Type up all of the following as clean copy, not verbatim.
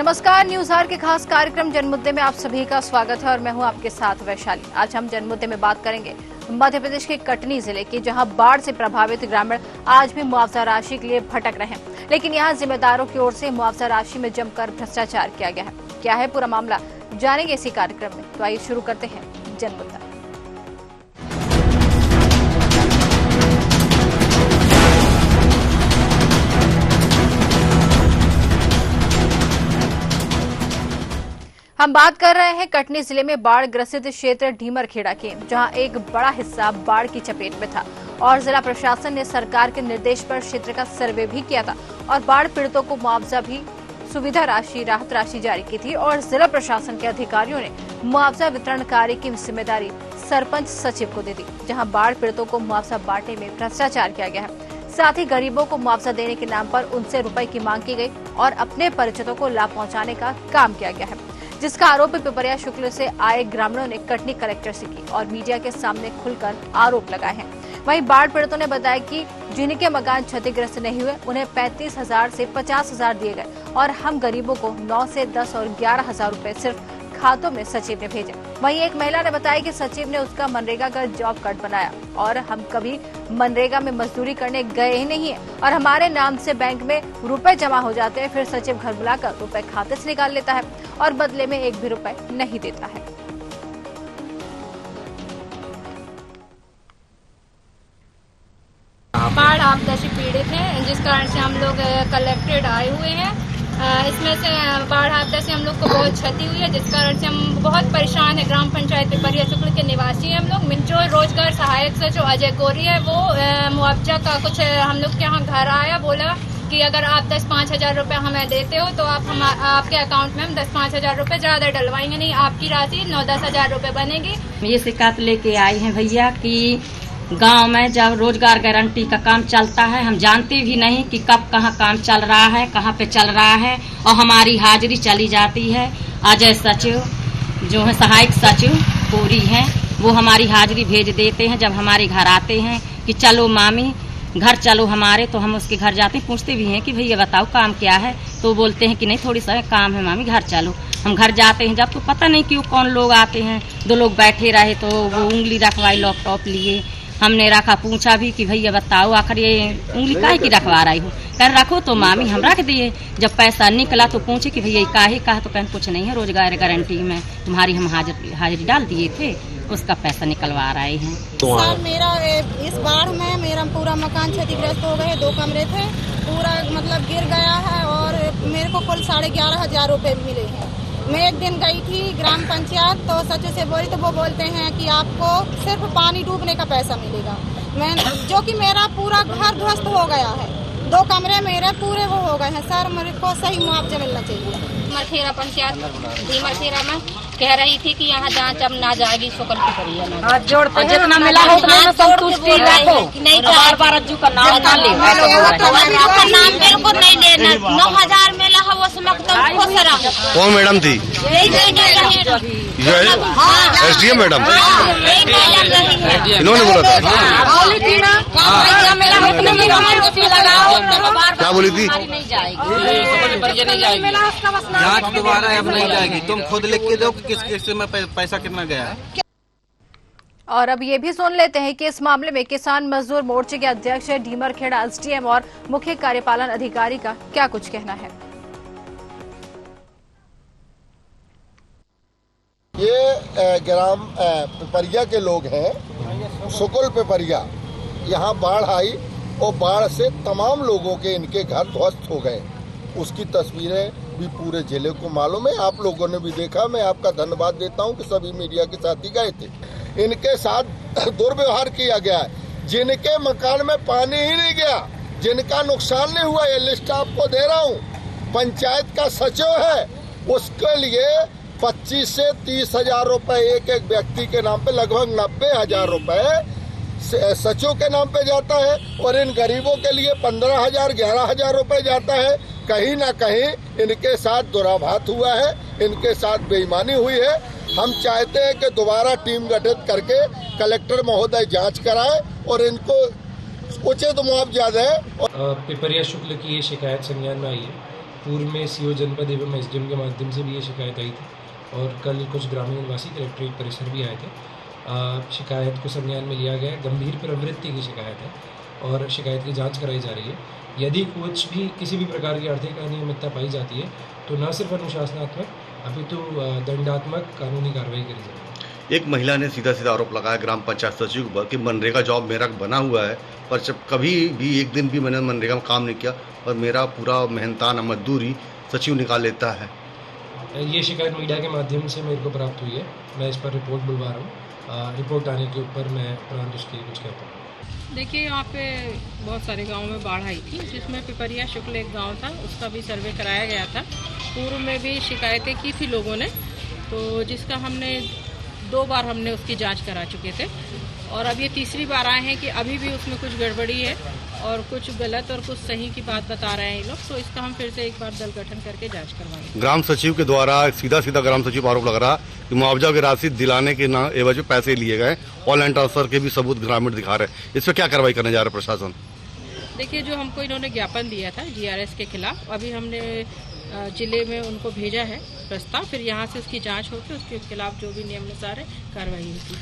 नमस्कार, news our के खास कार्यक्रम जनमुद्दे में आप सभी का स्वागत है और मैं हूं आपके साथ वैशाली। आज हम जनमुद्दे में बात करेंगे मध्य प्रदेश के कटनी जिले की, जहां बाढ़ से प्रभावित ग्रामीण आज भी मुआवजा राशि के लिए भटक रहे हैं, लेकिन यहां जिम्मेदारों की ओर से मुआवजा राशि में जमकर भ्रष्टाचार किया गया है। क्या है पूरा मामला, जानेंगे इसी कार्यक्रम में। तो आइए शुरू करते हैं जनमुद्दा। हम बात कर रहे हैं कटनी जिले में बाढ़ ग्रसित क्षेत्र ढीमरखेड़ा की, जहां एक बड़ा हिस्सा बाढ़ की चपेट में था और जिला प्रशासन ने सरकार के निर्देश पर क्षेत्र का सर्वे भी किया था और बाढ़ पीड़ितों को मुआवजा भी सुविधा राशि, राहत राशि जारी की थी और जिला प्रशासन के अधिकारियों ने मुआवजा वितरण कार्य की जिम्मेदारी सरपंच सचिव को दे दी, जहाँ बाढ़ पीड़ितों को मुआवजा बांटने में भ्रष्टाचार किया गया है। साथ ही गरीबों को मुआवजा देने के नाम पर उनसे रुपए की मांग की गई और अपने परिचितों को लाभ पहुँचाने का काम किया गया है, जिसका आरोप पिपरिया शुक्ल से आए ग्रामीणों ने कटनी कलेक्टर से की और मीडिया के सामने खुलकर आरोप लगाए हैं। वहीं बाढ़ पीड़ितों ने बताया कि जिनके मकान क्षतिग्रस्त नहीं हुए उन्हें 35,000 से 50,000 दिए गए और हम गरीबों को 9 से 10 और 11,000 रुपए सिर्फ खातों में सचिव ने भेजे। वहीं एक महिला ने बताया कि सचिव ने उसका मनरेगा का जॉब कार्ड बनाया और हम कभी मनरेगा में मजदूरी करने गए ही नहीं है और हमारे नाम से बैंक में रुपए जमा हो जाते हैं, फिर सचिव घर बुलाकर रुपए खाते से निकाल लेता है और बदले में एक भी रुपए नहीं देता है। बाढ़ आपदा से पीड़ित हैं, जिस कारण से हम लोग कलेक्टेड आए हुए हैं। इसमें से बाढ़ आपदा से हम लोग को बहुत क्षति हुई है, जिस कारण से हम बहुत परेशान है। ग्राम पंचायत पिपरिया शुक्ल के निवासी हैं हम लोग। जो रोजगार सहायक से जो अजय कोरी है, वो मुआवजा का कुछ हम लोग के यहाँ घर आया, बोला कि अगर आप 10-5 हजार रुपए हमें देते हो तो आपके अकाउंट में हम 10-5 हजार रुपए ज्यादा डलवाएंगे, नहीं आपकी राशि 9-10 हजार रुपए बनेगी। ये शिकायत लेके आई हैं भैया कि गांव में जब रोजगार गारंटी का काम चलता है, हम जानते भी नहीं कि कब कहाँ काम चल रहा है, कहाँ पे चल रहा है, और हमारी हाजिरी चली जाती है। अजय सचिव जो है सहायक सचिव पूरी हैं, वो हमारी हाजिरी भेज देते हैं। जब हमारे घर आते हैं कि चलो मामी घर चलो हमारे, तो हम उसके घर जाते हैं, पूछते भी हैं कि भैया बताओ काम क्या है, तो बोलते हैं कि नहीं थोड़ी सा काम है मामी घर चलो। हम घर जाते हैं, जब तो पता नहीं कि वो कौन लोग आते हैं। 2 लोग बैठे रहे तो वो उंगली रखवाई, लैपटॉप लिए, हमने रखा, पूछा भी कि भैया बताओ आखिर ये उंगली काहे की रखवा रही हूँ, कर रखो तो मामी हम रख दिए। जब पैसा निकला तो पूछे कि भैया काहे कहा, तो कहें कुछ नहीं है, रोजगार गारंटी में तुम्हारी हम हाजिरी डाल दिए थे, उसका पैसा निकलवा रहे हैं। सर मेरा इस बाढ़ में मेरा पूरा मकान क्षतिग्रस्त हो गए, 2 कमरे थे, पूरा मतलब गिर गया है और मेरे को कुल 11,500 रुपए मिले हैं। मैं एक दिन गई थी ग्राम पंचायत, तो सचिव से बोली तो वो बोलते हैं कि आपको सिर्फ पानी डूबने का पैसा मिलेगा। मैं जो कि मेरा पूरा घर ध्वस्त हो गया है, 2 कमरे मेरे पूरे वो हो गए हैं। सर मेरे को सही मुआवजा मिलना चाहिए। मरखेड़ा पंचायत ढीमरखेड़ा में कह रही थी कि यहाँ जांच अब ना जाएगी, शुक्ल की करिए ना जोड़ते जितना मिला हो उतना संतुष्टि रखो, नहीं बार अज्जू का नाम ना ले, नाम बिल्कुल नहीं लेना। 9,000 मिला है वो कौन मैडम थी? एसडीएम मैडम, इन्होंने बोला था। क्या बोली थी? जांच दोबारा अब नहीं जाएगी, तुम खुद लिख के दो कि किस किस में पैसा कितना गया है। और अब ये भी सुन लेते हैं कि इस मामले में किसान मजदूर मोर्चे के अध्यक्ष ढीमरखेड़ा एसडीएम और मुख्य कार्यपालन अधिकारी का क्या कुछ कहना है। ये ग्राम पिपरिया के लोग हैं, शुक्ल पिपरिया। यहाँ बाढ़ आई और बाढ़ से तमाम लोगों के इनके घर ध्वस्त हो गए। उसकी तस्वीरें भी पूरे जिले को मालूम है, आप लोगों ने भी देखा। मैं आपका धन्यवाद देता हूँ कि सभी मीडिया के साथी गए थे। इनके साथ दुर्व्यवहार किया गया है। जिनके मकान में पानी ही नहीं गया, जिनका नुकसान नहीं हुआ, ये लिस्ट आपको दे रहा हूँ। पंचायत का सचिव है, उसके लिए 25 से 30 हजार रुपए एक व्यक्ति के नाम पे, लगभग 90,000 रुपए सचिव के नाम पे जाता है और इन गरीबों के लिए 15,000, 11,000 रुपए जाता है। कहीं ना कहीं इनके साथ दुराभात हुआ है, इनके साथ बेईमानी हुई है। हम चाहते हैं कि दोबारा टीम गठित करके कलेक्टर महोदय जांच कराए और इनको उचित मुआवजा दें। पिपरिया शुक्ल की ये शिकायत संज्ञान में आई है पूर्व में सीओ जनपद एवं एसडीएम के माध्यम से भी ये शिकायत आई थी और कल कुछ ग्रामीण निवासी कलेक्ट्रेट परिसर भी आए थे। शिकायत को संज्ञान में लिया गया। गंभीर प्रवृत्ति की शिकायत है और शिकायत की जांच कराई जा रही है। यदि कुछ भी किसी भी प्रकार की आर्थिक अनियमितता पाई जाती है तो न सिर्फ अनुशासनात्मक अपितु दंडात्मक कानूनी कार्रवाई करी जाएगी। एक महिला ने सीधा सीधा आरोप लगाया ग्राम पंचायत सचिव पर कि मनरेगा जॉब मेरा बना हुआ है, पर जब कभी भी एक दिन भी मैंने मनरेगा में काम नहीं किया और मेरा पूरा मेहनताना मजदूरी सचिव निकाल लेता है। ये शिकायत मीडिया के माध्यम से मेरे को प्राप्त हुई है। मैं इस पर रिपोर्ट बुलवा रहा हूँ। रिपोर्ट आने के ऊपर मैं उपरांत उसकी कुछ कहता हूँ। देखिए, यहाँ पे बहुत सारे गांव में बाढ़ आई थी, जिसमें पिपरिया शुक्ल एक गांव था, उसका भी सर्वे कराया गया था। पूर्व में भी शिकायतें की थी लोगों ने, तो जिसका हमने 2 बार हमने उसकी जांच करा चुके थे और अब ये तीसरी बार आए हैं कि अभी भी उसमें कुछ गड़बड़ी है और कुछ गलत और कुछ सही की बात बता रहे हैं ये लोग। तो इसका हम फिर से एक बार दल गठन करके जांच करवाएंगे। ग्राम सचिव के द्वारा सीधा सीधा ग्राम सचिव आरोप लग रहा कि मुआवजा की राशि दिलाने के एवज में पैसे लिए गए, ऑनलाइन ट्रांसफर के भी सबूत ग्रामीण दिखा रहे हैं। इस पर क्या कार्रवाई करने जा रहा है प्रशासन? देखिए, जो हमको इन्होंने ज्ञापन दिया था GRS के खिलाफ, अभी हमने जिले में उनको भेजा है प्रस्ताव, फिर यहाँ से उसकी जांच होकर उसके खिलाफ जो भी नियमानुसार है कार्रवाई होगी।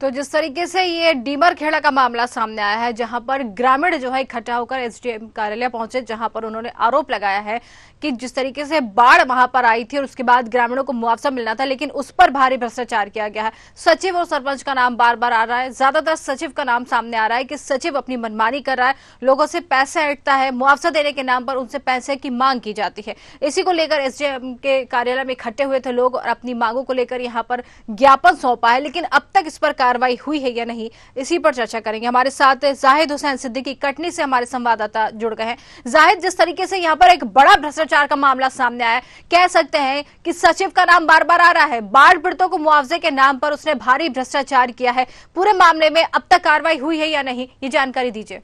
तो जिस तरीके से ये डीमर खेड़ा का मामला सामने आया है, जहां पर ग्रामीण जो है इकट्ठा होकर एसडीएम कार्यालय पहुंचे, जहां पर उन्होंने आरोप लगाया है कि जिस तरीके से बाढ़ वहां पर आई थी और उसके बाद ग्रामीणों को मुआवजा मिलना था, लेकिन उस पर भारी भ्रष्टाचार किया गया है। सचिव और सरपंच का नाम बार बार आ रहा है, ज्यादातर सचिव का नाम सामने आ रहा है कि सचिव अपनी मनमानी कर रहा है, लोगों से पैसे ऐंठता है, मुआवजा देने के नाम पर उनसे पैसे की मांग की जाती है। इसी को लेकर एसडीएम के कार्यालय में इकट्ठे हुए थे लोग और अपनी मांगों को लेकर यहाँ पर ज्ञापन सौंपा है, लेकिन अब तक इस पर कार्रवाई हुई है या नहीं, इसी पर चर्चा करेंगे। हमारे साथ जाहिद हुसैन सिद्दीकी कटनी से हमारे संवाददाता जुड़ गए हैं। जाहिद, जिस तरीके से यहाँ पर एक बड़ा भ्रष्टाचार का मामला सामने आया है, कह सकते हैं कि सचिव का नाम बार बार आ रहा है, बाढ़ पीड़ितों को मुआवजे के नाम पर उसने भारी भ्रष्टाचार किया है। पूरे मामले में अब तक कार्रवाई हुई है या नहीं, ये जानकारी दीजिए।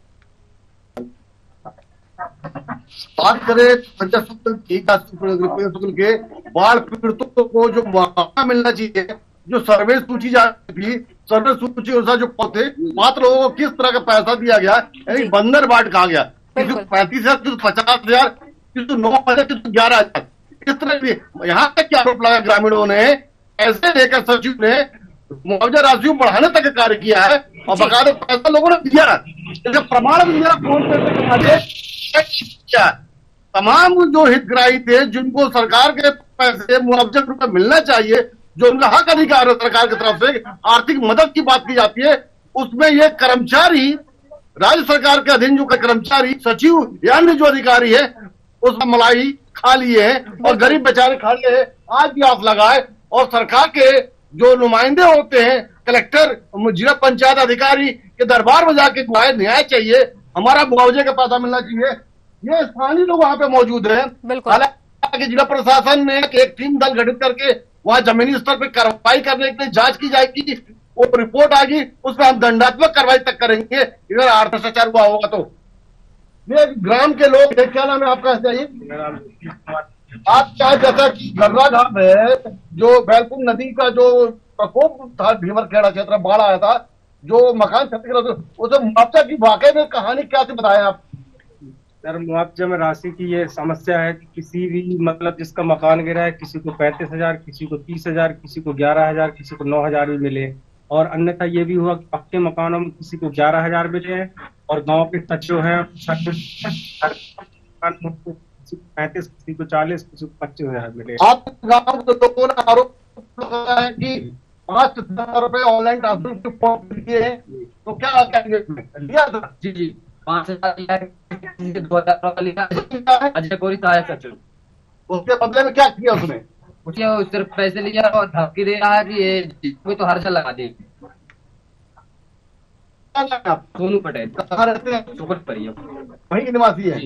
बात करें के बाढ़ पीड़ितों को जो मुआवजा मिलना चाहिए, जो सर्वे सूची जारी थी, सर्वे सूची अनुसार जो थे पात्र लोगों को किस तरह का पैसा दिया गया, यानी बंदर बाट कहा गया, किसी को 35,000, किसी को 50,000, किसी को 9,000, किसी को 11,000, इस तरह भी यहाँ तक क्या आरोप लगा ग्रामीणों ने, ऐसे लेकर सचिव ने मुआवजा राशि को बढ़ाने तक कार्य किया है और बकायदे पैसा लोगों ने दिया, इसका प्रमाण भी दिया फोन पे। तमाम जो हितग्राही थे, जिनको सरकार के पैसे मुआवजा के रूप में मिलना चाहिए, जो उनका हक अधिकार है सरकार की तरफ से, आर्थिक मदद की बात की जाती है, उसमें ये कर्मचारी, राज्य सरकार के अधीन जो कर्मचारी, सचिव या अन्य जो अधिकारी है, उसमें मलाई खा लिए हैं और गरीब बेचारे खा लिए हैं। आज भी आस लगाए और सरकार के जो नुमाइंदे होते हैं, कलेक्टर, जिला पंचायत अधिकारी के दरबार में जाके गुहार न्याय चाहिए, हमारा मुआवजे का पैसा मिलना चाहिए, ये स्थानीय लोग वहां पे मौजूद हैं। हालांकि जिला प्रशासन ने एक टीम दल गठित करके वहां जमीनी स्तर पर कार्रवाई करने के लिए जांच की जाएगी, वो रिपोर्ट आएगी, उसमें हम दंडात्मक कार्रवाई तक करेंगे अगर आर्थिक भ्रष्टाचार हुआ होगा तो। ये ग्राम के लोग, क्या नाम है आपका? आप क्या जैसा कि गर्रा घाट है, जो बैलपुर नदी का जो प्रकोप था, भीमर खेड़ा क्षेत्र में बाढ़ आया था, जो मकान क्षतिग्रस्त, उसे मुआवजा की वाकई में कहानी क्या थी, बताएं आप। सर, मुआवजा में राशि की ये समस्या है कि किसी भी मतलब जिसका मकान गिरा है, किसी को 35,000, किसी को 30,000, किसी को 11,000, किसी को 9,000 भी मिले, और अन्यथा ये भी हुआ कि पक्के मकानों में किसी को 11,000 मिले हैं और गांव के सचिव हैं 35, किसी को 40, किसी को 25,000 मिले। आप गाँव के लोगों ने आरोप लगाया है कि 5,000 रुपए ऑनलाइन ट्रांसफर के फॉर्म दिए हैं, तो क्या लिया था? जी 5,000 लिया है, 2,000 लिया है, अजय कोरी सहायक सचिव। उसके बदले में क्या किया उसने? उसने सिर्फ पैसे लिया और धमकी दे रहा है कि ये तो हर्षल लगा दे। सोनू पटेल कहाँ रहते हैं? सुपरपरिया, वहीं के निवासी है।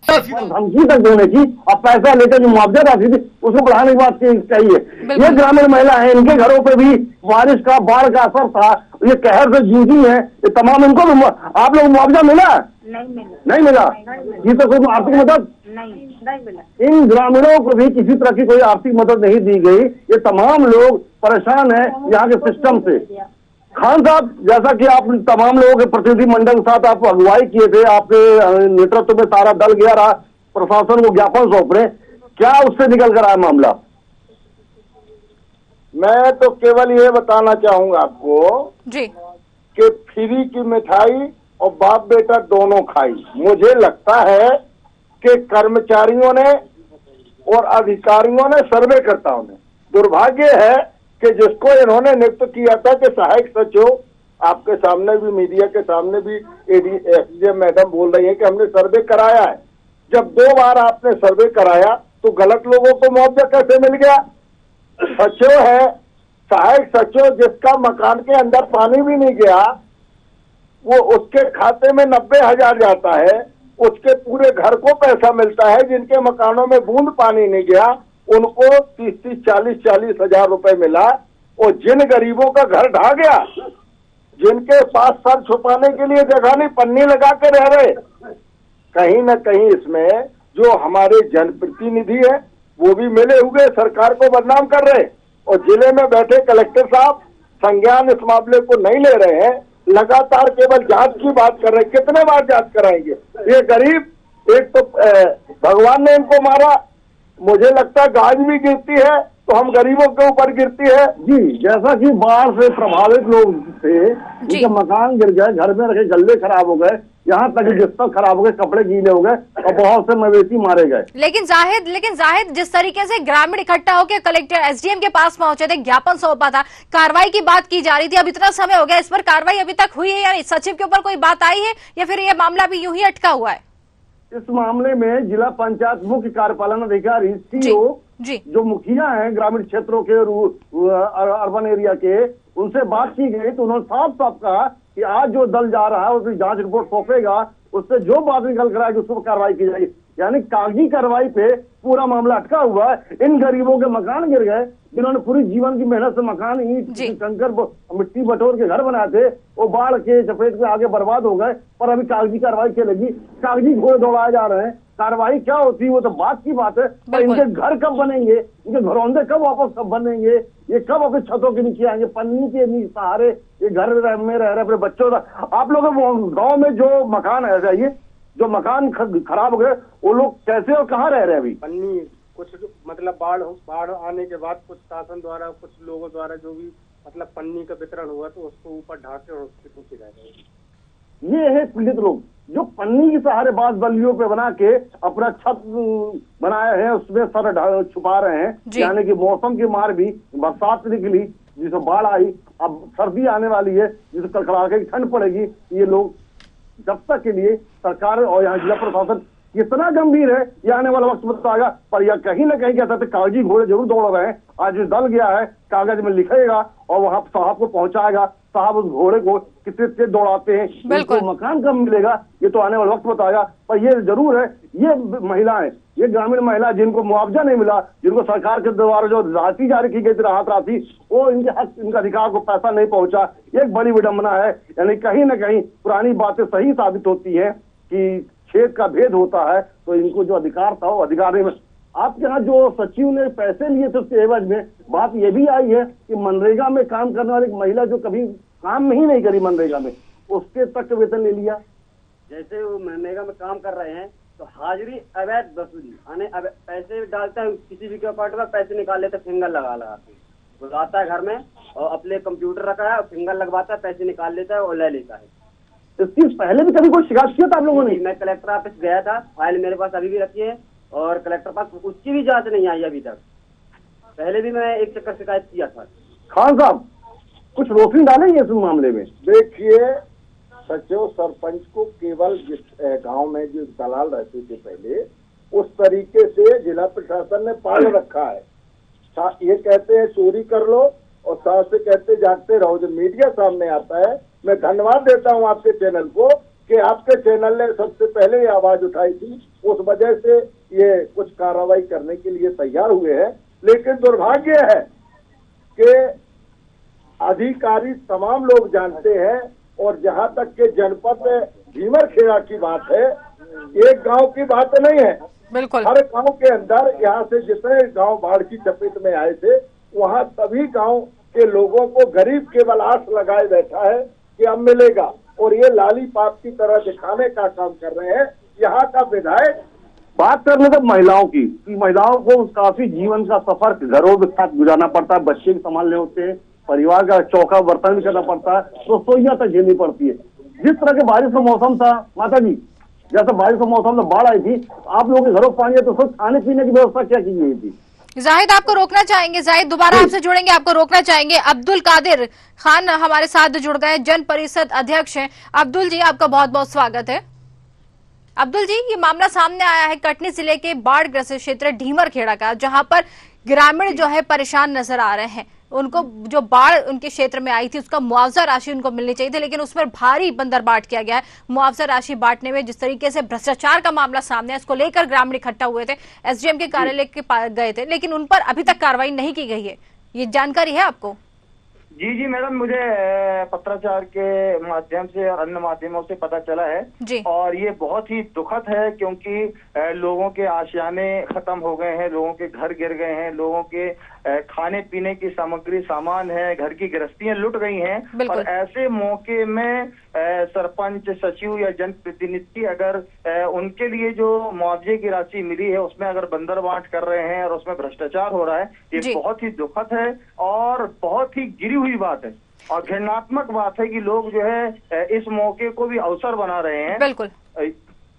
धमकी तक देने की और पैसा लेकर जो मुआवजा राशि थी उसको बढ़ाने की बात चाहिए। ये ग्रामीण महिला है, इनके घरों पे भी बारिश का, बाढ़ का असर था, ये कहर से जूझी है, ये तमाम इनको आप लोग मुआवजा मिला? नहीं मिला। ये तो कोई आर्थिक मदद नहीं मिला। इन ग्रामीणों को भी किसी तरह की कोई आर्थिक मदद नहीं दी गई। ये तमाम लोग परेशान है यहाँ के सिस्टम से। खान साहब, जैसा कि आप तमाम लोगों के प्रतिनिधि मंडल के साथ आप अगुवाई किए थे, आपके नेतृत्व में सारा दल गया रहा, प्रशासन को ज्ञापन सौंप रहे, क्या उससे निकल कर आया मामला? मैं तो केवल ये बताना चाहूंगा आपको जी कि फ्री की मिठाई और बाप बेटा दोनों खाई। मुझे लगता है कि कर्मचारियों ने और अधिकारियों ने, सर्वेकर्ताओं ने, दुर्भाग्य है कि जिसको इन्होंने नियुक्त किया था कि सहायक सचिव, आपके सामने भी, मीडिया के सामने भी एसडीएम मैडम बोल रही है कि हमने सर्वे कराया है। जब 2 बार आपने सर्वे कराया तो गलत लोगों को मुआवजा कैसे मिल गया? सचिव है, सहायक सचिव, जिसका मकान के अंदर पानी भी नहीं गया, वो उसके खाते में 90,000 जाता है, उसके पूरे घर को पैसा मिलता है। जिनके मकानों में बूंद पानी नहीं गया उनको 30-30, 40-40 हजार रुपए मिला। और जिन गरीबों का घर ढह गया, जिनके पास सर छुपाने के लिए जगह नहीं, पन्नी लगा के रह रहे, कहीं न कहीं इसमें जो हमारे जनप्रतिनिधि है वो भी मिले हुए सरकार को बदनाम कर रहे। और जिले में बैठे कलेक्टर साहब संज्ञान इस मामले को नहीं ले रहे हैं, लगातार केवल जांच की बात कर रहे हैं। कितने बार जांच कराएंगे? ये गरीब, एक तो भगवान ने इनको मारा, मुझे लगता है गाज भी गिरती है तो हम गरीबों के ऊपर गिरती है। जी, जैसा कि बाढ़ से प्रभावित लोग थे, उनके मकान गिर गए, घर में रखे गल्ले खराब हो गए, यहाँ तक बिस्तर खराब हो गए, कपड़े गीले हो गए और बहुत से मवेशी मारे गए। लेकिन जाहिद जिस तरीके से ग्रामीण इकट्ठा होकर कलेक्टर एसडीएम के पास पहुंचे थे, ज्ञापन सौंपा था, कार्रवाई की बात की जा रही थी, अब इतना समय हो गया, इस पर कार्रवाई अभी तक हुई है या नहीं? सचिव के ऊपर कोई बात आई है या फिर ये मामला भी यूं ही अटका हुआ है? इस मामले में जिला पंचायत मुख्य कार्यपालन अधिकारी सीओ, जो मुखिया हैं ग्रामीण क्षेत्रों के, अर्बन एरिया के, उनसे बात की गई तो उन्होंने साफ साफ कहा कि आज जो दल जा रहा है उसकी जांच रिपोर्ट सौंपेगा, उससे जो बात निकल कर आएगी उस पर कार्रवाई की जाएगी। यानी कागजी कार्रवाई पे पूरा मामला अटका हुआ है। इन गरीबों के मकान गिर गए, जिन्होंने पूरी जीवन की मेहनत से मकान, ईंट, कंकर, मिट्टी बटोर के घर बनाए थे, वो बाढ़ के चपेट में आगे बर्बाद हो गए। पर अभी कागजी कार्रवाई क्या लगी? कागजी घोड़े दौड़ाए जा रहे हैं। कार्रवाई क्या होती है वो तो बात की बात है, पर इनके घर कब बनेंगे, इनके घरौंदे कब वापस कब बनेंगे, ये कब अपने छतों के नीचे आएंगे, पन्नी के नीचे सहारे ये घर में रह रहे अपने बच्चों का। आप लोगों गाँव में जो मकान है, जाइए, जो मकान खराब हो गए, वो लोग कैसे और कहाँ रह रहे हैं अभी? पन्नी कुछ मतलब बाढ़ आने के बाद कुछ शासन द्वारा, कुछ लोगों द्वारा जो भी मतलब पन्नी का वितरण हुआ तो उसको ऊपर ढाके और उसके नीचे रह गए। ये है पीड़ित लोग जो पन्नी के सहारे बांस बल्लियों पे बना के अपना छत बनाए हैं, उसमें सर छुपा रहे हैं। यानी कि मौसम की मार भी, बरसात निकली जिसे बाढ़ आई, अब सर्दी आने वाली है जिसे कड़कड़ाके की ठंड पड़ेगी। ये लोग जब तक के लिए सरकार और यहाँ जिला प्रशासन कितना गंभीर है ये आने वाला वक्त बताएगा। पर यह कहीं ना कहीं कहता है कागजी घोड़े जरूर दौड़ रहे हैं। आज दल गया है, कागज में लिखेगा और वहां साहब को पहुंचाएगा। साहब उस घोड़े को कितने तेज दौड़ाते हैं, तो मकान कब मिलेगा ये तो आने वाला वक्त बताएगा। पर ये जरूर है, ये महिलाएं, ये ग्रामीण महिला जिनको मुआवजा नहीं मिला, जिनको सरकार के द्वारा जो राशि जारी की गई थी, राहत राशि, वो इनके हक, इनका अधिकार को पैसा नहीं पहुंचा, एक बड़ी विडंबना है। यानी कहीं ना कहीं पुरानी बातें सही साबित होती है कि खेत का भेद होता है, तो इनको जो अधिकार था वो अधिकार नहीं। आपके यहाँ जो सचिव ने पैसे लिए थे उसके एवज में बात ये भी आई है कि मनरेगा में काम करने वाली महिला जो कभी काम ही नहीं करी मनरेगा में, उसके तक वेतन ले लिया। जैसे वो मनरेगा में काम कर रहे हैं तो हाजिरी अवैध वसूली, पैसे डालता है किसी भी अकाउंट में, पैसे निकाल लेते, फिंगर लगा के बुलाता है घर में और अपने कंप्यूटर रखा है, फिंगर लगवाता है, पैसे निकाल लेता है और ले लेता है। इसकी पहले भी कभी कोई शिकायत किया था आप लोगों ने? मैं कलेक्टर ऑफिस गया था, फाइल मेरे पास अभी भी रखी है और कलेक्टर पास उसकी भी जांच नहीं आई अभी तक। पहले भी मैं एक चक्कर शिकायत किया था। खान साहब कुछ रोशनी डालेंगे इस मामले में? देखिए, सचिव सरपंच को केवल जिस गांव में जो दलाल रहते थे पहले, उस तरीके से जिला प्रशासन ने पाल रखा है। ये कहते हैं चोरी कर लो और साथ से कहते जागते रहो। जब मीडिया सामने आता है, मैं धन्यवाद देता हूं आपके चैनल को कि आपके चैनल ने सबसे पहले ये आवाज उठाई थी, उस वजह से ये कुछ कार्रवाई करने के लिए तैयार हुए हैं। लेकिन दुर्भाग्य है कि अधिकारी तमाम लोग जानते हैं, और जहां तक के जनपद भीमरखेड़ा की बात है, एक गांव की बात नहीं है, बिल्कुल हर गांव के अंदर यहाँ से जितने गांव बाढ़ की चपेट में आए थे, वहाँ सभी गांव कि लोगों को गरीब केवल आस लगाए बैठा है कि अब मिलेगा, और ये लालीपाप की तरह दिखाने का काम कर रहे हैं यहाँ का विधायक। बात करने तो महिलाओं की, कि महिलाओं को काफी जीवन का सफर घरों के साथ गुजारना पड़ता है, बच्चे भी संभालने होते हैं, परिवार का चौका बर्तन भी करना पड़ता है, तो रसोइयां तक झेलनी पड़ती है। जिस तरह के बारिश का मौसम था माता जी, जैसे बारिश का मौसम में बाढ़ आई थी, आप लोगों के घरों पानी है, तो सब खाने पीने की व्यवस्था क्या की गई थी? जाहिद आपको रोकना चाहेंगे, जाहिद दोबारा आपसे जुड़ेंगे, आपको रोकना चाहेंगे। अब्दुल कादिर खान हमारे साथ जुड़ गए, जन परिषद अध्यक्ष हैं। अब्दुल जी आपका बहुत बहुत स्वागत है। अब्दुल जी, ये मामला सामने आया है कटनी जिले के बाढ़ ग्रस्त क्षेत्र ढीमरखेड़ा का, जहां पर ग्रामीण जो है परेशान नजर आ रहे हैं। उनको जो बाढ़ उनके क्षेत्र में आई थी उसका मुआवजा राशि उनको मिलनी चाहिए थी, लेकिन उस पर भारी बंदरबाट किया गया है। मुआवजा राशि बांटने में जिस तरीके से भ्रष्टाचार का मामला सामने है, इसको लेकर ग्रामीण इकट्ठा हुए थे, एसडीएम के कार्यालय के पास गए थे, लेकिन उन पर अभी तक कार्रवाई नहीं की गई है। ये जानकारी है आपको? जी मैडम, मुझे पत्राचार के माध्यम से और अन्य माध्यमों से पता चला है जी। और ये बहुत ही दुखद है, क्योंकि लोगों के आशियाने खत्म हो गए हैं, लोगों के घर गिर गए हैं, लोगों के खाने पीने की सामग्री सामान है, घर की गृहस्थियां लुट गई हैं। और ऐसे मौके में सरपंच, सचिव या जनप्रतिनिधि अगर उनके लिए जो मुआवजे की राशि मिली है उसमें अगर बंदरबाट कर रहे हैं और उसमें भ्रष्टाचार हो रहा है, ये बहुत ही दुखद है और बहुत ही गिरी हुई बात है और घृणात्मक बात है कि लोग जो है इस मौके को भी अवसर बना रहे हैं। बिल्कुल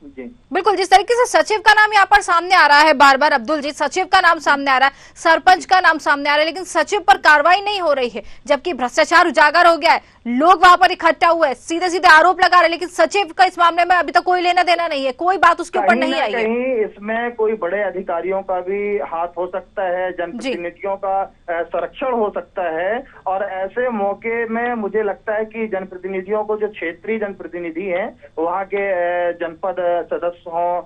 जी बिल्कुल, जिस तरीके से सचिव का नाम यहाँ पर सामने आ रहा है बार बार, अब्दुल जी, सचिव का नाम सामने आ रहा है, सरपंच का नाम सामने आ रहा है, लेकिन सचिव पर कार्रवाई नहीं हो रही है, जबकि भ्रष्टाचार उजागर हो गया है, लोग वहां पर इकट्ठा हुए, सीधे सीधे आरोप लगा रहे हैं, लेकिन सचिव का इस मामले में अभी तक कोई लेना देना नहीं है, कोई बात उसके ऊपर नहीं आई है। कहीं इसमें कोई बड़े अधिकारियों का भी हाथ हो सकता है, जनप्रतिनिधियों का संरक्षण हो सकता है, और ऐसे मौके में मुझे लगता है कि जनप्रतिनिधियों को, जो क्षेत्रीय जनप्रतिनिधि हैं, वहाँ के जनपद सदस्य हों,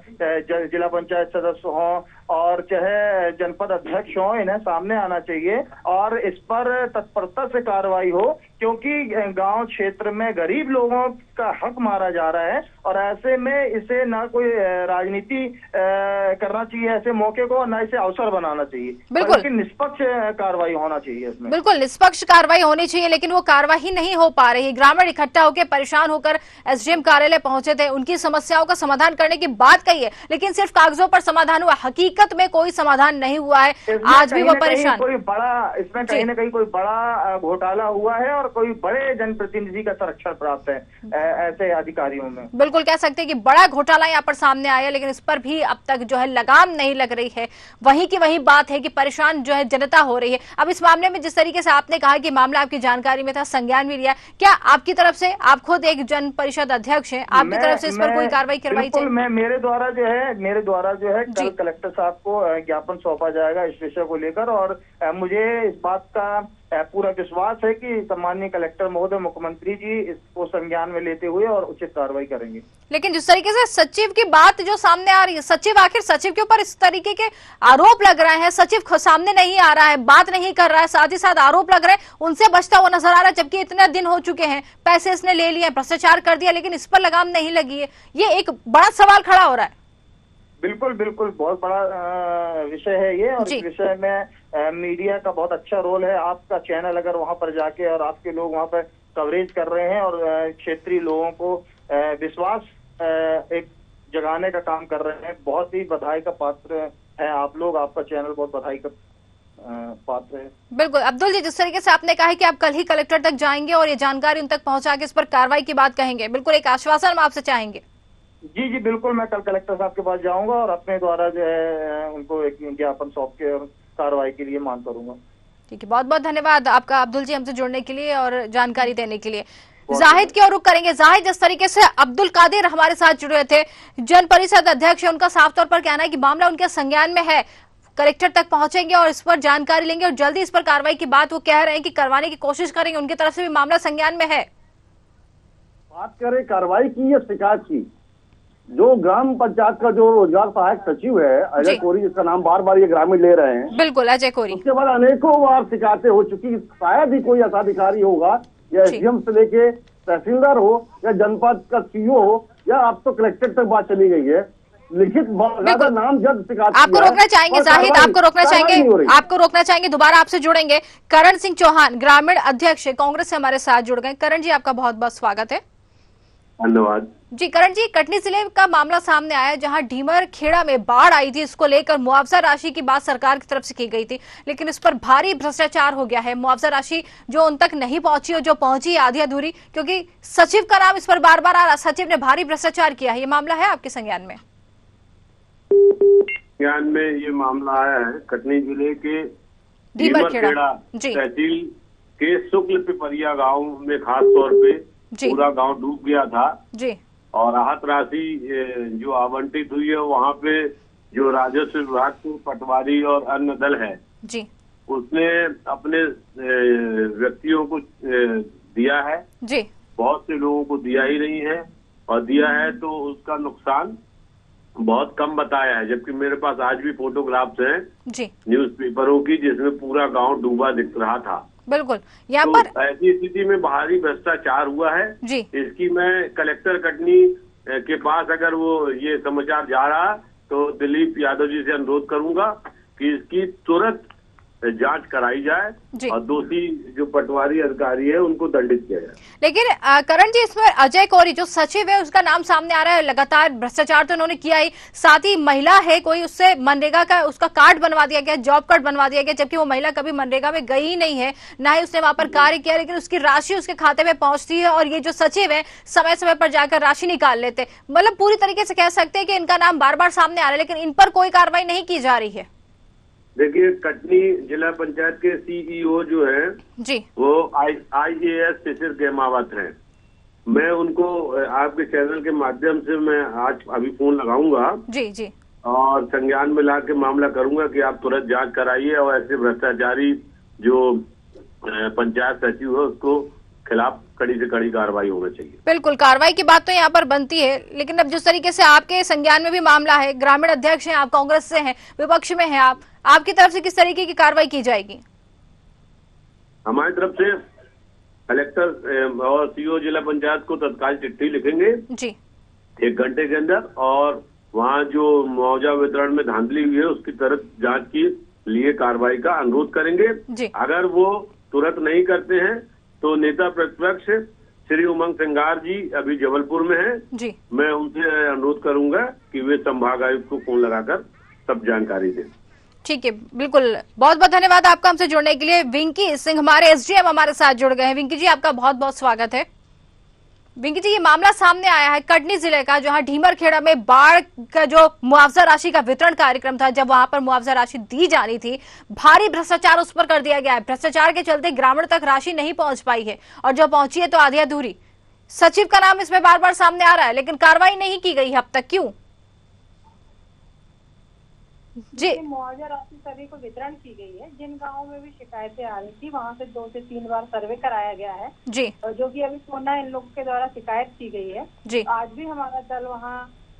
जिला पंचायत सदस्य हों और चाहे जनपद अध्यक्ष हों, इन्हें सामने आना चाहिए और इस पर तत्परता से कार्रवाई हो, क्योंकि गांव क्षेत्र में गरीब लोगों का हक मारा जा रहा है और ऐसे में इसे ना कोई राजनीति करना चाहिए ऐसे मौके को, ना इसे अवसर बनाना चाहिए। बिल्कुल निष्पक्ष कार्रवाई होना चाहिए इसमें। बिल्कुल निष्पक्ष कार्रवाई होनी चाहिए, लेकिन वो कार्रवाई नहीं हो पा रही। ग्रामीण इकट्ठा होकर परेशान होकर एसडीएम कार्यालय पहुंचे थे, उनकी समस्याओं का समाधान करने की बात कही है, लेकिन सिर्फ कागजों पर समाधान हुआ, हकीकत में कोई समाधान नहीं हुआ है। आज भी वो परेशान, कोई बड़ा इसमें कहीं ना कहीं कोई बड़ा घोटाला हुआ है और कोई बड़े जनप्रतिनिधि का संरक्षण प्राप्त है ऐसे अधिकारियों में। बिल्कुल कह सकते हैं कि बड़ा घोटाला यहाँ पर सामने आया, लेकिन इस पर भी अब तक जो है लगाम नहीं लग रही है। वही की वही बात है कि परेशान जो है जनता हो रही है। अब इस मामले में जिस तरीके से आपने कहा कि मामला आपकी जानकारी में था, संज्ञान भी लिया, क्या आपकी तरफ से, आप खुद एक जन परिषद अध्यक्ष हैं, आपकी तरफ से इस पर कोई कार्रवाई करवाई जाए? मेरे द्वारा जो है कल कलेक्टर साहब को ज्ञापन सौंपा जाएगा इस विषय को लेकर, और मुझे इस बात का पूरा विश्वास है कि सम्माननीय कलेक्टर महोदय, मुख्यमंत्री जी इसको संज्ञान में लेते हुए और उचित कार्रवाई करेंगे। लेकिन जिस तरीके से सचिव की बात जो सामने आ रही है, आखिर सचिव के ऊपर इस तरीके के आरोप लग रहे हैं, सचिव सामने नहीं आ रहा है, बात नहीं कर रहा है, साथ ही साथ आरोप लग रहे हैं, उनसे बचता हुआ नजर आ रहा है, जबकि इतने दिन हो चुके हैं, पैसे इसने ले लिए, भ्रष्टाचार कर दिया, लेकिन इस पर लगाम नहीं लगी है। ये एक बड़ा सवाल खड़ा हो रहा है। बिल्कुल बहुत बड़ा विषय है ये, और इस विषय में मीडिया का बहुत अच्छा रोल है। आपका चैनल अगर वहां पर जाके और आपके लोग वहां पर कवरेज कर रहे हैं और क्षेत्रीय लोगों को विश्वास एक जगाने का काम कर रहे हैं, बहुत ही बधाई का पात्र है आप लोग, आपका चैनल बहुत बधाई का पात्र है। बिल्कुल अब्दुल जी, जिस तरीके से आपने कहा है कि आप कल ही कलेक्टर तक जाएंगे और ये जानकारी उन तक पहुंचा के इस पर कार्रवाई की बात कहेंगे, बिल्कुल एक आश्वासन हम आपसे चाहेंगे। जी बिल्कुल, मैं कल कलेक्टर साहब के पास जाऊंगा और अपने द्वारा जो है उनको एक ज्ञापन सौंप के और कार्रवाई के लिए मांग करूंगा। ठीक है, बहुत बहुत धन्यवाद आपका अब्दुल जी, हमसे जुड़ने के लिए और जानकारी देने के लिए। जाहिद की ओर रुख करेंगे। जाहिद, जिस तरीके से अब्दुल कादिर हमारे साथ जुड़े थे, जन परिषद अध्यक्ष है, उनका साफ तौर पर कहना है कि मामला उनके संज्ञान में है, कलेक्टर तक पहुंचेंगे और इस पर जानकारी लेंगे और जल्दी इस पर कार्रवाई की बात वो कह रहे हैं कि करवाने की कोशिश करेंगे, उनकी तरफ से भी मामला संज्ञान में है। बात करें कार्रवाई की या शिकायत की, जो ग्राम पंचायत का जो रोजगार सहायक सचिव है अजय कोरी, जिसका नाम बार बार ये ग्रामीण ले रहे हैं, बिल्कुल अजय कोरी, उसके बाद अनेकों बार शिकायतें हो चुकी, शायद ही कोई ऐसा अधिकारी होगा या एसडीएम से लेके तहसीलदार हो या जनपद का सीईओ हो या अब तो कलेक्टर तक बात चली गई है, लिखित बाकायदा नाम जब शिकायत आपको रोकना चाहेंगे जाहिद, आपको रोकना चाहेंगे, आपको रोकना चाहेंगे। दोबारा आपसे जुड़ेंगे। करण सिंह चौहान ग्रामीण अध्यक्ष कांग्रेस से हमारे साथ जुड़ गए। करण जी, आपका बहुत बहुत स्वागत है। धन्यवाद जी। करण जी, कटनी जिले का मामला सामने आया जहां ढीमर खेड़ा में बाढ़ आई थी, इसको लेकर मुआवजा राशि की बात सरकार की तरफ से की गई थी, लेकिन इस पर भारी भ्रष्टाचार हो गया है। मुआवजा राशि जो उन तक नहीं पहुंची और जो पहुंची आधी अधूरी, क्योंकि सचिव का नाम इस पर बार बार आ रहा। सचिव ने भारी भ्रष्टाचार किया है, ये मामला है आपके संज्ञान में? संज्ञान में ये मामला आया है कटनी जिले के ढीमर खेड़ा तहसील के शुक्ल पिपरिया गाँव में, खास तौर पे पूरा गांव डूब गया था जी। और राहत राशि जो आवंटित हुई है वहाँ पे जो राजस्व विभाग को पटवारी और अन्य दल है जी, उसने अपने व्यक्तियों को दिया है जी। बहुत से लोगों को दिया ही नहीं है, और दिया है तो उसका नुकसान बहुत कम बताया है, जबकि मेरे पास आज भी फोटोग्राफ्स हैं जी न्यूज़पेपरों की जिसमें पूरा गांव डूबा दिख रहा था। बिल्कुल। यहाँ तो पर ऐसी स्थिति में भारी भ्रष्टाचार हुआ है जी। इसकी मैं कलेक्टर कटनी के पास अगर वो ये समाचार जा रहा तो दिलीप यादव जी से अनुरोध करूंगा कि इसकी तुरंत जांच कराई जाए और दोषी जो पटवारी अधिकारी है उनको दंडित किया जाए। लेकिन करण जी, इसमें अजय कोरी जो सचिव है उसका नाम सामने आ रहा है। लगातार भ्रष्टाचार तो उन्होंने किया ही, साथ ही महिला है कोई, उससे मनरेगा का उसका कार्ड बनवा दिया गया, जॉब कार्ड बनवा दिया गया, जबकि वो महिला कभी मनरेगा में गई ही नहीं है, ना ही उसने वहां पर कार्य किया, लेकिन उसकी राशि उसके खाते में पहुंचती है। और ये जो सचिव है समय समय पर जाकर राशि निकाल लेते। मतलब पूरी तरीके से कह सकते हैं कि इनका नाम बार बार सामने आ रहा है, लेकिन इन पर कोई कार्रवाई नहीं की जा रही है। देखिए, कटनी जिला पंचायत के सीईओ जो है जी, वो IAS शिशिर गेमावत हैं। मैं उनको आपके चैनल के माध्यम से मैं आज अभी फोन लगाऊंगा जी जी, और संज्ञान में ला के मामला करूंगा कि आप तुरंत जांच कराइए और ऐसे भ्रष्टाचारी जो पंचायत सचिव है उसको खिलाफ कड़ी से कड़ी कार्रवाई होना चाहिए। बिल्कुल, कार्रवाई की बात तो यहाँ पर बनती है, लेकिन अब जिस तरीके से आपके संज्ञान में भी मामला है, ग्रामीण अध्यक्ष हैं आप, कांग्रेस से हैं, विपक्ष में हैं आप, आपकी तरफ से किस तरीके की कार्रवाई की जाएगी? हमारी तरफ से कलेक्टर और सीईओ जिला पंचायत को तत्काल चिट्ठी लिखेंगे जी 1 घंटे के अंदर, और वहाँ जो मुआवजा वितरण में धांधली हुई है उसकी तरफ जांच के लिए कार्रवाई का अनुरोध करेंगे जी। अगर वो तुरंत नहीं करते हैं तो नेता प्रतिपक्ष श्री उमंग सिंगार जी अभी जबलपुर में हैं जी, मैं उनसे अनुरोध करूंगा कि वे संभाग आयुक्त को फोन लगाकर सब जानकारी दें। ठीक है, बिल्कुल। बहुत बहुत धन्यवाद आपका हमसे जुड़ने के लिए। विंकी सिंह हमारे SDM हमारे साथ जुड़ गए हैं। विंकी जी, आपका बहुत बहुत स्वागत है। विंकी जी, ये मामला सामने आया है कटनी जिले का, जहां ढीमर खेड़ा में बाढ़ का जो मुआवजा राशि का वितरण कार्यक्रम था, जब वहां पर मुआवजा राशि दी जानी थी, भारी भ्रष्टाचार उस पर कर दिया गया है। भ्रष्टाचार के चलते ग्रामीण तक राशि नहीं पहुंच पाई है, और जो पहुंची है तो आधी अधूरी। सचिव का नाम इसमें बार बार सामने आ रहा है, लेकिन कार्रवाई नहीं की गई है अब तक, क्यों? जी, मुआवजा राशि सभी को वितरण की गई है। जिन गांवों में भी शिकायतें आ रही थी वहां से 2 से 3 बार सर्वे कराया गया है जी, और जो कि अभी पुनः इन लोगों के द्वारा शिकायत की गई है जी। आज भी हमारा दल वहां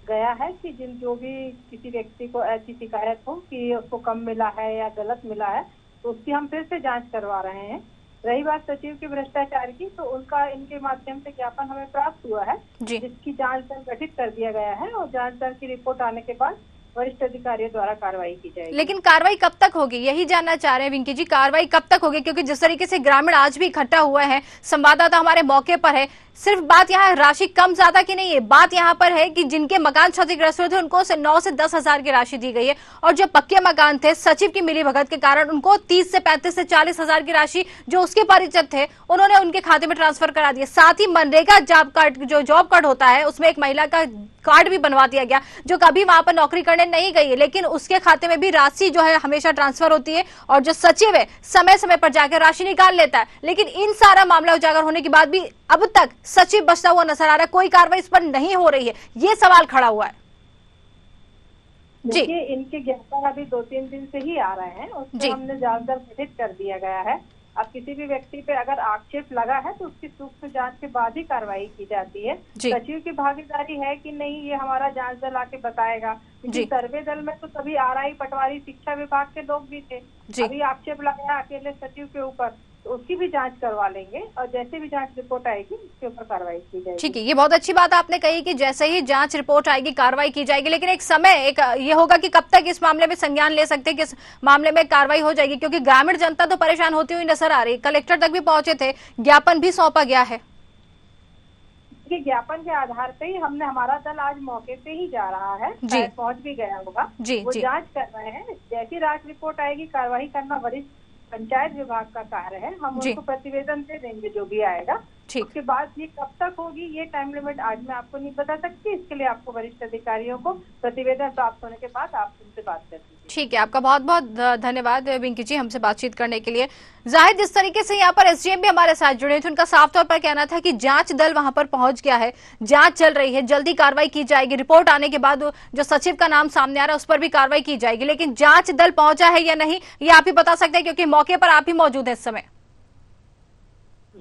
गया है कि जो भी किसी व्यक्ति को ऐसी शिकायत हो कि उसको कम मिला है या गलत मिला है तो उसकी हम फिर से जाँच करवा रहे हैं। रही बात सचिव के भ्रष्टाचार की, तो उनका इनके माध्यम से ज्ञापन हमें प्राप्त हुआ है जिसकी जाँच दल गठित कर दिया गया है, और जाँच दल की रिपोर्ट आने के बाद वरिष्ठ अधिकारियों द्वारा कार्रवाई की जाएगी। लेकिन कार्रवाई कब तक होगी, यही जानना चाह रहे हैं विंकी जी, कार्रवाई कब तक होगी? क्योंकि जिस तरीके से ग्रामीण आज भी इकट्ठा हुआ है, संवाददाता हमारे मौके पर है, सिर्फ बात यहाँ राशि कम ज्यादा की नहीं है, बात यहाँ पर है कि जिनके मकान क्षतिग्रस्त हुए थे उनको 9 से 10 हजार की राशि दी गई है, और जो पक्के मकान थे सचिव की मिलीभगत के कारण उनको 30 से 35 से 40 हजार की राशि जो उसके परिचित थे उन्होंने उनके खाते में ट्रांसफर करा दिए। साथ ही मनरेगा जॉब कार्ड, जो जॉब कार्ड होता है, उसमें एक महिला का कार्ड भी बनवा दिया गया जो कभी वहां पर नौकरी करने नहीं गई है, लेकिन उसके खाते में भी राशि जो है हमेशा ट्रांसफर होती है, और जो सचिव है समय समय पर जाकर राशि निकाल लेता है। लेकिन इन सारा मामला उजागर होने के बाद भी अब तक सचिव बचता हुआ नजर आ रहा है, कोई कार्रवाई इस पर नहीं हो रही है, ये सवाल खड़ा हुआ है। जी, इनके ज्ञापन अभी 2-3 दिन से ही आ रहे हैं, उसको हमने जांच दल गठित कर दिया गया है। अब किसी भी व्यक्ति पे अगर आक्षेप लगा है तो उसकी सूक्ष्म जांच के बाद ही कार्रवाई की जाती है। सचिव की भागीदारी है कि नहीं, ये हमारा जांच दल आके बताएगा, क्योंकि सर्वे दल में तो सभी RI, पटवारी, शिक्षा विभाग के लोग भी थे। अभी आक्षेप लगा है अकेले सचिव के ऊपर, तो उसकी भी जांच करवा लेंगे और जैसे भी जांच रिपोर्ट आएगी उसके ऊपर कार्रवाई की जाएगी। ठीक है, ये बहुत अच्छी बात आपने कही कि जैसे ही जांच रिपोर्ट आएगी कार्रवाई की जाएगी, लेकिन एक समय ये होगा कि कब तक इस मामले में संज्ञान ले सकते हैं कि इस मामले में कार्रवाई हो जाएगी, क्योंकि ग्रामीण जनता तो परेशान होती हुई नजर आ रही। कलेक्टर तक भी पहुंचे थे, ज्ञापन भी सौंपा गया है। ज्ञापन के आधार पे ही हमने, हमारा दल आज मौके पे ही जा रहा है, पहुंच भी गया होगा। वो जांच कर रहे हैं, जैसी जांच रिपोर्ट आएगी कार्रवाई करना वरिष्ठ पंचायत विभाग का कार्य है। हम उनको प्रतिवेदन दे देंगे जो भी आएगा। उसके बाद ये कब तक होगी ये टाइम लिमिट आज मैं आपको नहीं बता सकती, इसके लिए आपको वरिष्ठ अधिकारियों को प्रतिवेदन प्राप्त होने के बाद आप उनसे बात कर लीजिए। ठीक है, आपका बहुत बहुत धन्यवाद पिंकी जी हमसे बातचीत करने के लिए। जाहिद, जिस तरीके से यहाँ पर एसडीएम भी हमारे साथ जुड़े थे, उनका साफ तौर पर कहना था कि जांच दल वहां पर पहुंच गया है, जांच चल रही है, जल्दी कार्रवाई की जाएगी। रिपोर्ट आने के बाद जो सचिव का नाम सामने आ रहा है उस पर भी कार्रवाई की जाएगी, लेकिन जांच दल पहुंचा है या नहीं ये आप ही बता सकते हैं, क्योंकि मौके पर आप ही मौजूद है इस समय।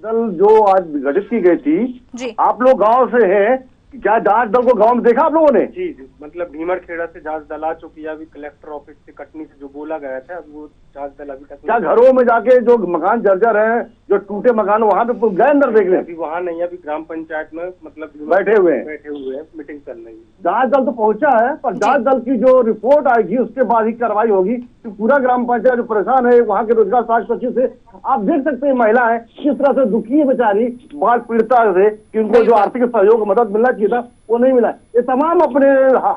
दल जो आज गठित की गई थी जी, आप लोग गांव से हैं, क्या जांच दल को गांव में देखा आप लोगों ने? जी जी, मतलब भीमर खेड़ा से जांच दल आ चुकी है। अभी कलेक्टर ऑफिस से कटनी से जो बोला गया था वो जांच दल अभी तक क्या घरों में जाके जो मकान जर्जर है, जो टूटे मकान, वहाँ पे गए अंदर देखने? अभी वहाँ नहीं है, अभी ग्राम पंचायत में मतलब बैठे हुए हैं, मीटिंग चल रही है। जांच दल तो पहुंचा है, पर जांच दल की जो रिपोर्ट आएगी उसके बाद ही कार्रवाई होगी। तो पूरा ग्राम पंचायत जो परेशान है, वहाँ के रोजगार साक्ष्य सचिव से आप देख सकते हैं महिला है किस तरह से दुखी है बेचारी, बाढ़ पीड़िता से, कि उनको जो आर्थिक सहयोग मदद मिलना चाहिए था वो नहीं मिला। ये तमाम अपने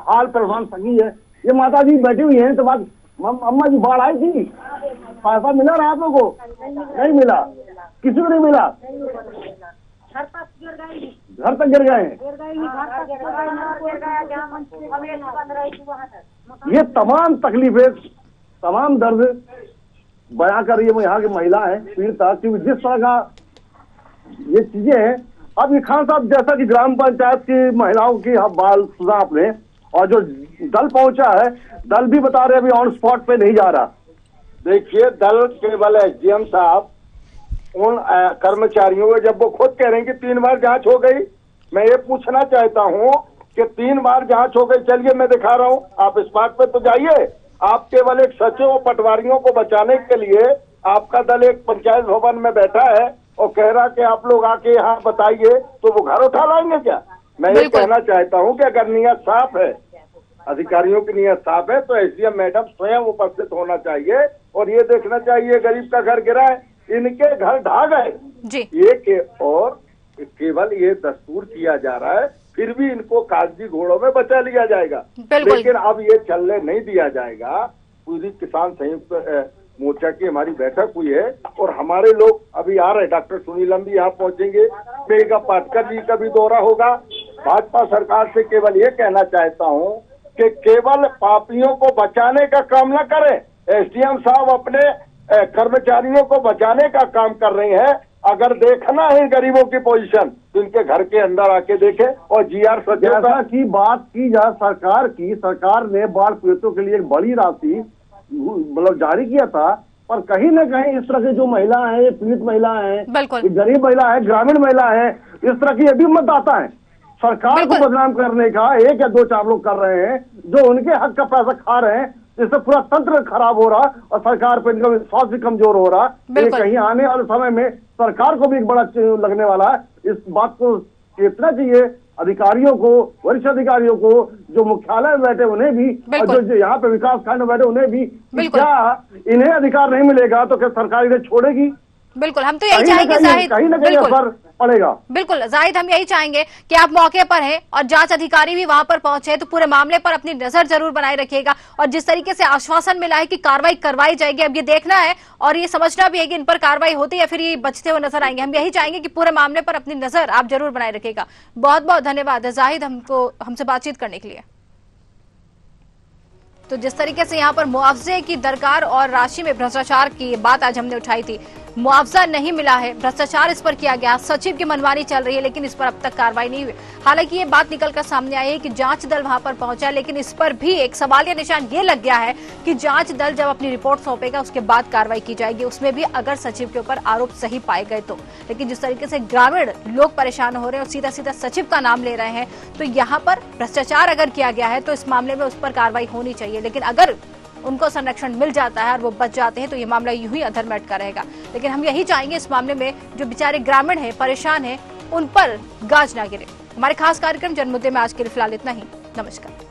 हाल परेशान सकी है। ये माता जी बैठी हुई है, तो बात अम्मा जी बाढ़ आई थी, पैसा मिला रहा आप लोगों को? नहीं मिला, किसी को नहीं मिला, घर तक गिर गए हैं। ये तमाम तकलीफें, तमाम दर्द बयां कर रही है यहाँ की महिला है पीड़िता, क्योंकि जिस तरह का ये चीजें हैं। अब ये खान साहब, जैसा कि ग्राम पंचायत की महिलाओं की बाल सुधा आपने, और जो दल पहुंचा है, दल भी बता रहे अभी ऑन स्पॉट पे नहीं जा रहा। देखिए, दल केवल एसडीएम साहब उन कर्मचारियों को, जब वो खुद कह रहे हैं कि 3 बार जांच हो गई, मैं ये पूछना चाहता हूँ कि 3 बार जांच हो गई, चलिए मैं दिखा रहा हूँ, आप स्पॉट पे तो जाइए। आप केवल एक सचिव और पटवारियों को बचाने के लिए आपका दल एक पंचायत भवन में बैठा है और कह रहा कि आप लोग आके यहाँ बताइए, तो वो घर उठा लाएंगे क्या? मैं ये कहना चाहता हूँ कि अगर नियत साफ है, अधिकारियों की नियत साफ है, तो एसडीएम मैडम स्वयं उपस्थित होना चाहिए और ये देखना चाहिए गरीब का घर गिरा है, इनके घर ढा गए ये और केवल ये दस्तूर किया जा रहा है, फिर भी इनको कागजी घोड़ों में बचा लिया जाएगा, लेकिन अब ये चलने नहीं दिया जाएगा। पूरी किसान संयुक्त मोर्चा की हमारी बैठक हुई है और हमारे लोग अभी आ रहे हैं, डॉक्टर सुनीलम भी यहाँ पहुंचेंगे, मेघा पाटकर जी का भी दौरा होगा। भाजपा सरकार से केवल ये कहना चाहता हूँ कि केवल पापियों को बचाने का काम न करें, एसडीएम साहब अपने कर्मचारियों को बचाने का काम कर रहे हैं। अगर देखना है गरीबों की पोजीशन तो इनके घर के अंदर आके देखें। और जीआर जैसा की बात की जा सरकार ने बाढ़ पीड़ितों के लिए एक बड़ी राशि मतलब जारी किया था, पर कहीं न कहीं इस तरह की जो महिला है, पीड़ित महिला है, गरीब महिला है, ग्रामीण महिला है, इस तरह की ये भी मतदाता है। सरकार को बदनाम करने का 1 या 2-4 लोग कर रहे हैं जो उनके हक का पैसा खा रहे हैं, इससे पूरा तंत्र खराब हो रहा और सरकार पर इनका विश्वास भी कमजोर हो रहा। कहीं आने वाले समय में सरकार को भी एक बड़ा लगने वाला है। इस बात को चेतना चाहिए अधिकारियों को, वरिष्ठ अधिकारियों को, जो मुख्यालय में बैठे उन्हें भी, और जो यहाँ पे विकास खंड में बैठे उन्हें भी। क्या इन्हें अधिकार नहीं मिलेगा तो क्या सरकार इन्हें छोड़ेगी? बिल्कुल, हम तो यही चाहेंगे जाहिद, कहीं ना कहीं असर पड़ेगा। बिल्कुल जाहिद, हम यही चाहेंगे कि आप मौके पर हैं और जांच अधिकारी भी वहां पर पहुंचे तो पूरे मामले पर अपनी नजर जरूर बनाए रखिएगा। और जिस तरीके से आश्वासन मिला है कि कार्रवाई करवाई जाएगी, अब ये देखना है और ये समझना भी है कि इन पर कार्रवाई होती है या फिर ये बचते हुए नजर आएंगे। हम यही चाहेंगे कि पूरे मामले पर अपनी नजर आप जरूर बनाए रखिएगा। बहुत बहुत धन्यवाद जाहिद हमसे बातचीत करने के लिए। तो जिस तरीके से यहाँ पर मुआवजे की दरकार और राशि में भ्रष्टाचार की बात आज हमने उठाई थी, मुआवजा नहीं मिला है, भ्रष्टाचार इस पर किया गया, सचिव की मनमानी चल रही है, लेकिन इस पर अब तक कार्रवाई नहीं हुई। हालांकि ये बात निकलकर सामने आई है कि जांच दल वहां पर पहुंचा, लेकिन इस पर भी एक सवालिया निशान ये लग गया है कि जांच दल जब अपनी रिपोर्ट सौंपेगा उसके बाद कार्रवाई की जाएगी, उसमें भी अगर सचिव के ऊपर आरोप सही पाए गए तो। लेकिन जिस तरीके से ग्रामीण लोग परेशान हो रहे हैं और सीधा सीधा सचिव का नाम ले रहे हैं, तो यहाँ पर भ्रष्टाचार अगर किया गया है तो इस मामले में उस पर कार्रवाई होनी चाहिए। लेकिन अगर उनको संरक्षण मिल जाता है और वो बच जाते हैं तो ये मामला यूं ही अधर में अटका रहेगा। लेकिन हम यही चाहेंगे इस मामले में जो बेचारे ग्रामीण हैं, परेशान हैं, उन पर गाज ना गिरे। हमारे खास कार्यक्रम जनमुद्दे में आज के लिए फिलहाल इतना ही। नमस्कार।